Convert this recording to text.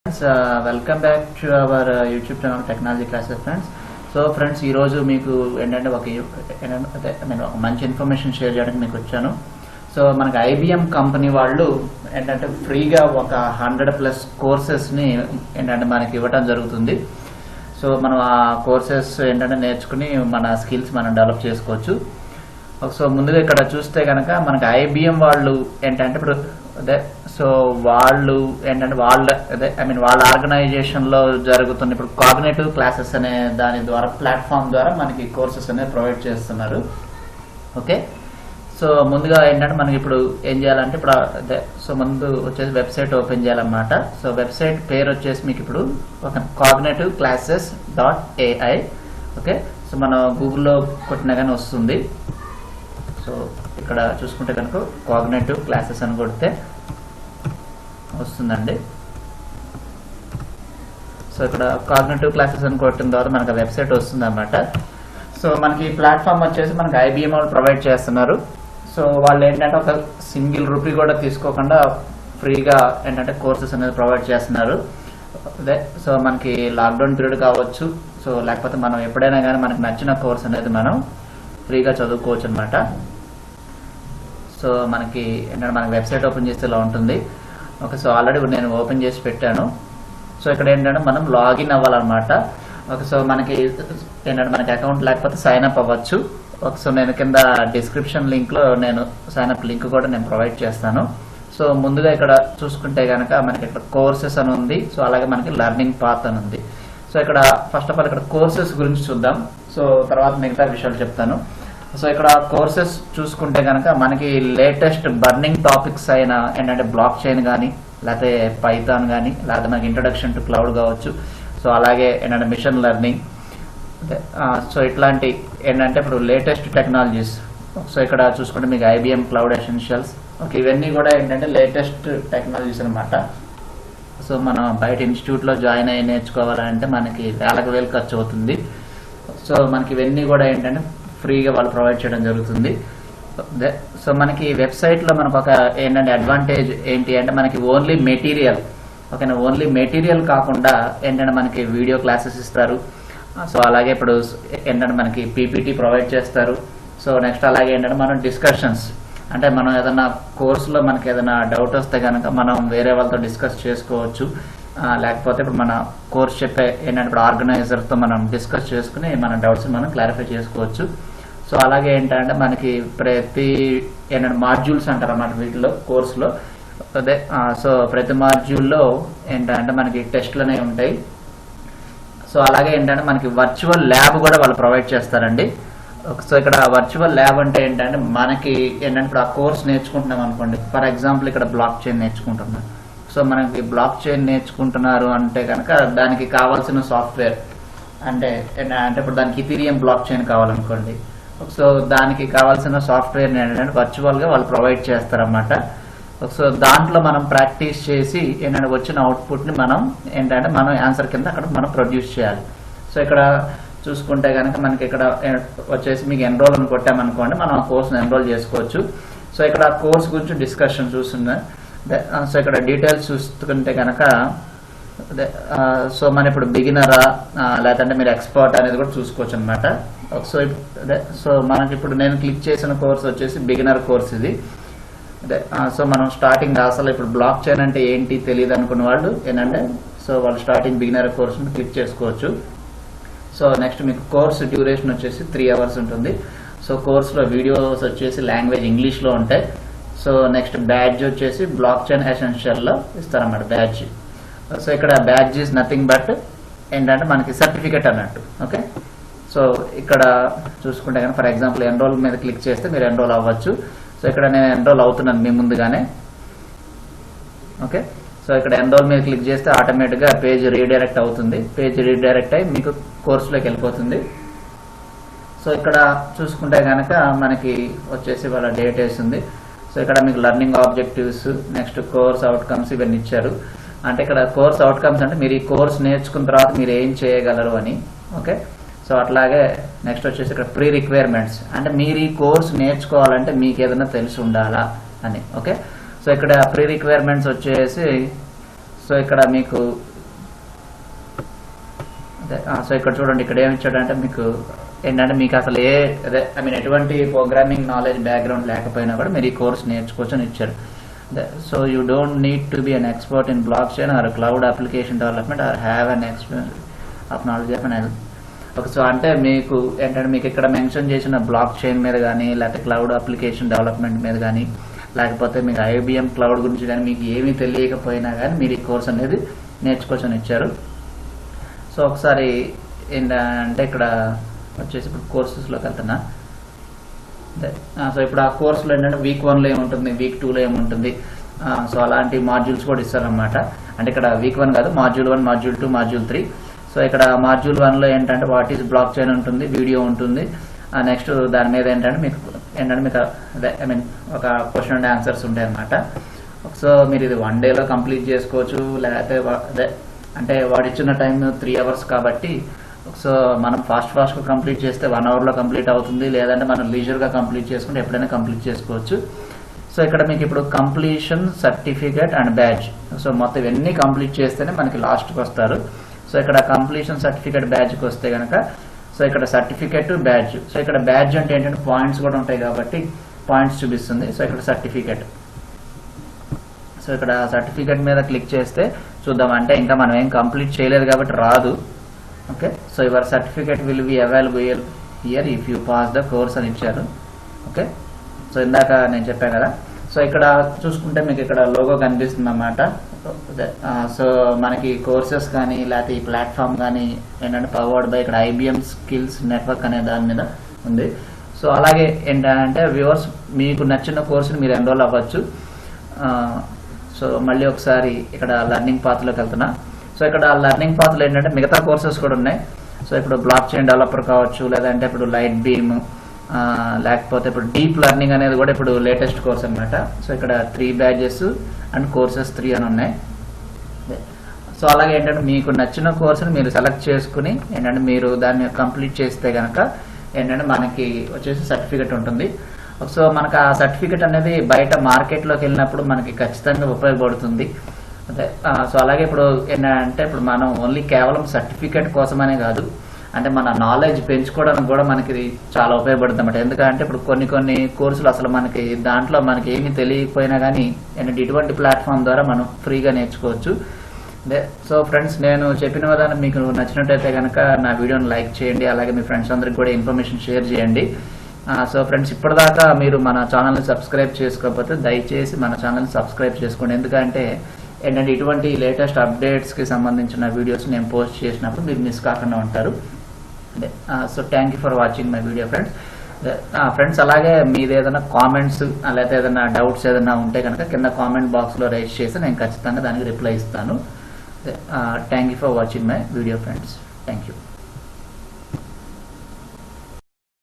Welcome back to our YouTube channel Technology Classes friends. So friends, ఈ రోజు మీకు ఏంటంటే ఒక మంచి ఇన్ఫర్మేషన్ షేర్ చేయడానికి మీకు వచ్చాను. సో మనకి IBM కంపెనీ వాళ్ళు ఏంటంటే ఫ్రీగా ఒక 100+ కోర్సెస్ని ఏంటంటే మనకి ఇవ్వడం జరుగుతుంది. సో మనం ఆ కోర్సెస్ ఏంటంటే నేర్చుకుని మన స్కిల్స్ మనం డెవలప్ చేసుకోవచ్చు. సో ముందుగా ఇక్కడ చూస్తే కనుక మనకి IBM వాళ్ళు ఏంటంటే ఇప్పుడు అదే సో వాళ్ళు ఏంటంటే వాళ్ళ ఆర్గనైజేషన్లో జరుగుతున్న ఇప్పుడు కాగ్నిటివ్ క్లాసెస్ అనే దాని ద్వారా ప్లాట్ఫామ్ ద్వారా మనకి కోర్సెస్ అనేది ప్రొవైడ్ చేస్తున్నారు. ఓకే, సో ముందుగా ఏంటంటే మనకి ఇప్పుడు ఏం చేయాలంటే ఇప్పుడు అదే సో ముందు వచ్చేసి వెబ్సైట్ ఓపెన్ చేయాలన్నమాట. సో వెబ్సైట్ పేరు వచ్చేసి మీకు ఇప్పుడు ఒక cognitiveclasses.ai. ఓకే, సో మనం గూగుల్లో కొట్టినా కానీ వస్తుంది. సో ఇక్కడ చూసుకుంటే కనుక కాగ్నిటివ్ క్లాసెస్ అని కొడితే వస్తుందండి. సో ఇక్కడ కాగ్నిటివ్ క్లాసెస్ అని కొట్టిన తర్వాత మనకు వెబ్సైట్ వస్తుంది అన్నమాట. సో మనకి ప్లాట్ఫామ్ వచ్చేసి మనకి IBM వాళ్ళు ప్రొవైడ్ చేస్తున్నారు. సో వాళ్ళు ఏంటంటే ఒక సింగిల్ రూపీ కూడా తీసుకోకుండా ఫ్రీగా ఏంటంటే కోర్సెస్ అనేది ప్రొవైడ్ చేస్తున్నారు. అదే సో మనకి లాక్డౌన్ పీరియడ్ కావచ్చు, సో లేకపోతే మనం ఎప్పుడైనా కానీ మనకి నచ్చిన కోర్స్ అనేది మనం ఫ్రీగా చదువుకోవచ్చు అనమాట. సో మనకి ఏంటంటే మనకి వెబ్సైట్ ఓపెన్ చేస్తే ఇలా ఉంటుంది. ఓకే, సో ఆల్రెడీ నేను ఓపెన్ చేసి పెట్టాను. సో ఇక్కడ ఏంటంటే మనం లాగిన్ అవ్వాలన్నమాట. ఓకే, సో మనకి ఏంటంటే మనకి అకౌంట్ లేకపోతే సైన్ అప్ అవ్వచ్చు. ఓకే, సో నేను కింద డిస్క్రిప్షన్ లింక్లో నేను సైన్ అప్ లింక్ కూడా నేను ప్రొవైడ్ చేస్తాను. సో ముందుగా ఇక్కడ చూసుకుంటే కనుక మనకి ఇక్కడ కోర్సెస్ అని ఉంది. సో అలాగే మనకి లెర్నింగ్ పాత్ అని ఉంది. సో ఇక్కడ ఫస్ట్ ఆఫ్ ఆల్ ఇక్కడ కోర్సెస్ గురించి చూద్దాం. సో తర్వాత మిగతా విషయాలు చెప్తాను. సో ఇక్కడ కోర్సెస్ చూసుకుంటే కనుక మనకి లేటెస్ట్ బర్నింగ్ టాపిక్స్ అయిన ఏంటంటే బ్లాక్ చైన్ కానీ లేకపోతే పైథాన్ కానీ లేకపోతే మనకి ఇంట్రడక్షన్ టు క్లౌడ్ కావచ్చు. సో అలాగే ఏంటంటే మిషన్ లెర్నింగ్. సో ఇట్లాంటి ఏంటంటే ఇప్పుడు లేటెస్ట్ టెక్నాలజీస్. సో ఇక్కడ చూసుకుంటే మీకు IBM క్లౌడ్ ఎసెన్షియల్స్. ఓకే, ఇవన్నీ కూడా ఏంటంటే లేటెస్ట్ టెక్నాలజీస్ అనమాట. సో మనం బయట ఇన్స్టిట్యూట్లో జాయిన్ అయ్యి నేర్చుకోవాలంటే మనకి వేలకు ఖర్చు అవుతుంది. సో మనకి ఇవన్నీ కూడా ఏంటంటే ఫ్రీగా వాళ్ళు ప్రొవైడ్ చేయడం జరుగుతుంది. సో మనకి వెబ్సైట్లో మనకు ఒక ఏంటంటే అడ్వాంటేజ్ ఏంటి అంటే మనకి ఓన్లీ మెటీరియల్. ఓకేనా, ఓన్లీ మెటీరియల్ కాకుండా ఏంటంటే మనకి వీడియో క్లాసెస్ ఇస్తారు. సో అలాగే ఇప్పుడు ఏంటంటే మనకి PPT ప్రొవైడ్ చేస్తారు. సో నెక్స్ట్ అలాగే ఏంటంటే మనం డిస్కషన్స్ అంటే మనం ఏదైనా కోర్సులో మనకి ఏదైనా డౌట్ వస్తే కనుక మనం వేరే వాళ్ళతో డిస్కస్ చేసుకోవచ్చు. లేకపోతే ఇప్పుడు మన కోర్స్ చెప్పే ఏంటంటే ఇప్పుడు ఆర్గనైజర్తో మనం డిస్కస్ చేసుకుని మన డౌట్స్ మనం క్లారిఫై చేసుకోవచ్చు. సో అలాగే ఏంటంటే మనకి ప్రతి ఏంటంటే మాడ్యూల్స్ అంటారు అన్నమాట వీటిలో కోర్సులో. అదే సో ప్రతి మాడ్యూల్లో ఏంటంటే మనకి టెస్ట్లు అనేవి ఉంటాయి. సో అలాగే ఏంటంటే మనకి వర్చువల్ ల్యాబ్ కూడా వాళ్ళు ప్రొవైడ్ చేస్తారండి. సో ఇక్కడ వర్చువల్ ల్యాబ్ అంటే ఏంటంటే మనకి ఏంటంటే ఇప్పుడు ఆ కోర్స్ నేర్చుకుంటున్నాం అనుకోండి. ఫర్ ఎగ్జాంపుల్ ఇక్కడ బ్లాక్ చైన్ నేర్చుకుంటున్నాం. సో మనకి బ్లాక్ చైన్ నేర్చుకుంటున్నారు అంటే కనుక దానికి కావాల్సిన సాఫ్ట్వేర్ అంటే ఇప్పుడు దానికి ఇథీరియం బ్లాక్ చైన్ కావాలనుకోండి. సో దానికి కావాల్సిన సాఫ్ట్వేర్ ఏంటంటే వర్చువల్గా వాళ్ళు ప్రొవైడ్ చేస్తారన్నమాట. సో దాంట్లో మనం ప్రాక్టీస్ చేసి ఏంటంటే వచ్చిన అవుట్పుట్ని మనం ఏంటంటే మనం ఆన్సర్ కింద అక్కడ మనం ప్రొడ్యూస్ చేయాలి. సో ఇక్కడ చూసుకుంటే కనుక మనకి ఇక్కడ వచ్చేసి మీకు ఎన్రోల్ అని కొట్టామనుకోండి, మనం ఆ కోర్స్ని ఎన్రోల్ చేసుకోవచ్చు. సో ఇక్కడ కోర్స్ గురించి డిస్కషన్ చూస్తున్నా. సో ఇక్కడ డీటెయిల్స్ చూసుకుంటే కనుక సో మన ఇప్పుడు బిగినరా లేదంటే మీరు ఎక్స్పర్ట్ అనేది కూడా చూసుకోవచ్చు అనమాట. సో సో మనకి ఇప్పుడు నేను క్లిక్ చేసిన కోర్స్ వచ్చేసి బిగినర్ కోర్స్ ఇది. సో మనం స్టార్టింగ్ అసలు ఇప్పుడు బ్లాక్ చైన్ అంటే ఏంటి తెలియదు అనుకున్న వాళ్ళు ఏంటంటే సో వాళ్ళు స్టార్టింగ్ బిగినర్ కోర్స్ని క్లిక్ చేసుకోవచ్చు. సో నెక్స్ట్ మీకు కోర్స్ డ్యూరేషన్ వచ్చేసి 3 hours ఉంటుంది. సో కోర్సులో వీడియోస్ వచ్చేసి లాంగ్వేజ్ ఇంగ్లీష్లో ఉంటాయి. సో నెక్స్ట్ బ్యాడ్జ్ వచ్చేసి బ్లాక్ చైన్ ఎసెన్షియల్లో ఇస్తారన్నమాట బ్యాడ్జ్. సో ఇక్కడ బ్యాడ్జ్ ఈజ్ నథింగ్ బట్ ఏంటంటే మనకి సర్టిఫికెట్ అన్నట్టు. ఓకే, సో ఇక్కడ చూసుకుంటే కానీ ఫర్ ఎగ్జాంపుల్ ఎన్రోల్ మీద క్లిక్ చేస్తే మీరు ఎన్రోల్ అవ్వచ్చు. సో ఇక్కడ నేను ఎన్రోల్ అవుతున్నాను మీ ముందుగానే. ఓకే, సో ఇక్కడ ఎన్రోల్ మీద క్లిక్ చేస్తే ఆటోమేటిక్గా పేజ్ రీడైరెక్ట్ అవుతుంది. పేజ్ రీడైరెక్ట్ అయ్యి మీకు కోర్సులోకి వెళ్ళిపోతుంది. సో ఇక్కడ చూసుకుంటే కనుక మనకి వచ్చేసి వాళ్ళ డేట్ వేసింది. సో ఇక్కడ మీకు learning objectives next course outcomes ఇవన్నీ ఇచ్చారు. అంటే ఇక్కడ కోర్స్ అవుట్కమ్స్ అంటే మీరు ఈ కోర్స్ నేర్చుకున్న తర్వాత మీరు ఏం చేయగలరు అని. ఓకే, సో అట్లాగే నెక్స్ట్ వచ్చేసి ఇక్కడ ప్రీ రిక్వైర్మెంట్స్ అంటే మీరు ఈ కోర్స్ నేర్చుకోవాలంటే మీకు ఏదైనా తెలిసి ఉండాలా అని. ఓకే, సో ఇక్కడ ప్రీ రిక్వైర్మెంట్స్ వచ్చేసి సో ఇక్కడ మీకు సో ఇక్కడ చూడండి, ఇక్కడ ఏమి ఇచ్చాడంటే మీకు ఏంటంటే మీకు అసలు ఎటువంటి ప్రోగ్రామింగ్ నాలెడ్జ్ బ్యాక్గ్రౌండ్ లేకపోయినా కూడా మీరు ఈ కోర్స్ నేర్చుకోవచ్చు అని ఇచ్చారు. So you don't need to be an expert in blockchain or cloud application development or have an experience of knowledge of an okay. So అంటే మీకు ఏంటంటే మీకు ఇక్కడ మెన్షన్ చేసిన బ్లాక్ చైన్ మీద కానీ, లేకపోతే క్లౌడ్ అప్లికేషన్ డెవలప్మెంట్ మీద కానీ, లేకపోతే మీకు IBM క్లౌడ్ గురించి కానీ మీకు ఏమీ తెలియకపోయినా కానీ మీరు ఈ కోర్స్ అనేది నేర్చుకోవచ్చు అని ఇచ్చారు. సో ఒకసారి ఏంటంటే ఇక్కడ వచ్చేసి ఇప్పుడు కోర్సెస్లోకి వెళ్తున్నా. సో ఇప్పుడు ఆ కోర్సులో ఏంటంటే వీక్ 1లో ఏముంటుంది, వీక్ 2లో ఏముంటుంది, సో అలాంటి మాడ్యూల్స్ కూడా ఇస్తారనమాట. అంటే ఇక్కడ వీక్ 1 కాదు, మాడ్యూల్ 1, మాడ్యూల్ 2, మాడ్యూల్ 3. సో ఇక్కడ మాడ్యూల్ 1లో ఏంటంటే వాట్ ఈస్ బ్లాక్ చైన్ ఉంటుంది, వీడియో ఉంటుంది. నెక్స్ట్ దాని మీద ఏంటంటే మీకు ఒక క్వశ్చన్ అండ్ ఆన్సర్స్ ఉంటాయి అన్నమాట. సో మీరు ఇది 1 డేలో కంప్లీట్ చేసుకోవచ్చు, లేకపోతే అంటే వాడు ఇచ్చిన టైం 3 అవర్స్ కాబట్టి సో మనం ఫాస్ట్గా కంప్లీట్ చేస్తే 1 అవర్లో కంప్లీట్ అవుతుంది, లేదంటే మనం లీజర్గా కంప్లీట్ చేసుకుంటే ఎప్పుడైనా కంప్లీట్ చేసుకోవచ్చు. సో ఇక్కడ మీకు ఇప్పుడు completion certificate and badge, so మొత్తం ఇవన్నీ కంప్లీట్ చేస్తేనే మనకి లాస్ట్కి వస్తారు. సో ఇక్కడ కంప్లీషన్ సర్టిఫికేట్ బ్యాడ్జ్కి వస్తే కనుక సో ఇక్కడ సర్టిఫికేట్ బ్యాడ్జ్, సో ఇక్కడ బ్యాడ్జ్ అంటే ఏంటంటే పాయింట్స్ కూడా ఉంటాయి కాబట్టి పాయింట్స్ చూపిస్తుంది. సో ఇక్కడ సర్టిఫికేట్, సో ఇక్కడ సర్టిఫికేట్ మీద క్లిక్ చేస్తే చూద్దాం. అంటే ఇంకా మనం ఏం కంప్లీట్ చేయలేదు కాబట్టి రాదు. Okay. So your certificate will be available here if you pass the course అని ఇచ్చారు. ఓకే. సో ఇందాక నేను చెప్పాను కదా. సో ఇక్కడ చూసుకుంటే మీకు ఇక్కడ లోగో కనిపిస్తుంది అన్నమాట. సో మనకి కోర్సెస్ కానీ లేకపోతే ఈ ప్లాట్ఫామ్ కానీ ఏంటంటే పవర్డ్ బై ఇక్కడ IBM స్కిల్స్ నెట్వర్క్ అనే దాని మీద ఉంది. సో అలాగే ఏంటంటే వ్యూవర్స్ మీకు నచ్చిన కోర్సుని మీరు ఎన్రోల్ అవ్వచ్చు. సో మళ్ళీ ఒకసారి ఇక్కడ లెర్నింగ్ పాత్లోకి వెళ్తున్నా. సో ఇక్కడ లెర్నింగ్ పాత్లో ఏంటంటే మిగతా కోర్సెస్ కూడా ఉన్నాయి. సో ఇప్పుడు బ్లాక్ చైన్ డెవలపర్ కావచ్చు, లేదంటే ఇప్పుడు లైట్ బీమ్, లేకపోతే ఇప్పుడు డీప్ లెర్నింగ్ అనేది కూడా ఇప్పుడు లేటెస్ట్ కోర్స్ అనమాట. సో ఇక్కడ 3 బ్యాచెస్ అండ్ కోర్సెస్ 3 అని ఉన్నాయి. సో అలాగే ఏంటంటే మీకు నచ్చిన కోర్సుని మీరు సెలెక్ట్ చేసుకుని ఏంటంటే మీరు దాన్ని కంప్లీట్ చేస్తే కనుక ఏంటంటే మనకి వచ్చేసి సర్టిఫికెట్ ఉంటుంది. సో మనకు ఆ సర్టిఫికెట్ అనేది బయట మార్కెట్లోకి వెళ్ళినప్పుడు మనకి ఖచ్చితంగా ఉపయోగపడుతుంది. అదే సో అలాగే ఇప్పుడు ఏంటంటే ఇప్పుడు మనం ఓన్లీ కేవలం సర్టిఫికెట్ కోసమనే కాదు, అంటే మన నాలెడ్జ్ పెంచుకోవడానికి కూడా మనకి చాలా ఉపయోగపడుతుంది అన్నమాట. ఎందుకంటే ఇప్పుడు కొన్ని కోర్సులు అసలు మనకి దాంట్లో మనకి ఏమీ తెలియకపోయినా కానీ ఏంటంటే ఇటువంటి ప్లాట్ఫామ్ ద్వారా మనం ఫ్రీగా నేర్చుకోవచ్చు. అదే సో ఫ్రెండ్స్, నేను చెప్పిన విధానం మీకు నచ్చినట్టయితే కనుక నా వీడియోని లైక్ చేయండి, అలాగే మీ ఫ్రెండ్స్ అందరికి కూడా ఇన్ఫర్మేషన్ షేర్ చేయండి. సో ఫ్రెండ్స్, ఇప్పటిదాకా మీరు మన ఛానల్ని సబ్స్క్రైబ్ చేసుకోకపోతే దయచేసి మన ఛానల్ని సబ్స్క్రైబ్ చేసుకోండి. ఎందుకంటే ఏంటంటే ఇటువంటి లేటెస్ట్ అప్డేట్స్కి సంబంధించిన వీడియోస్ నేను పోస్ట్ చేసినప్పుడు మీరు మిస్ కాకుండా ఉంటారు. అదే so thank you for watching my video friends. అలాగే మీది ఏదైనా కామెంట్స్ లేకపోతే ఏదైనా డౌట్స్ ఏదైనా ఉంటే కనుక కింద కామెంట్ బాక్స్లో రైజ్ చేసి నేను ఖచ్చితంగా దానికి రిప్లై ఇస్తాను. Thank you for watching my video friends. Thank you.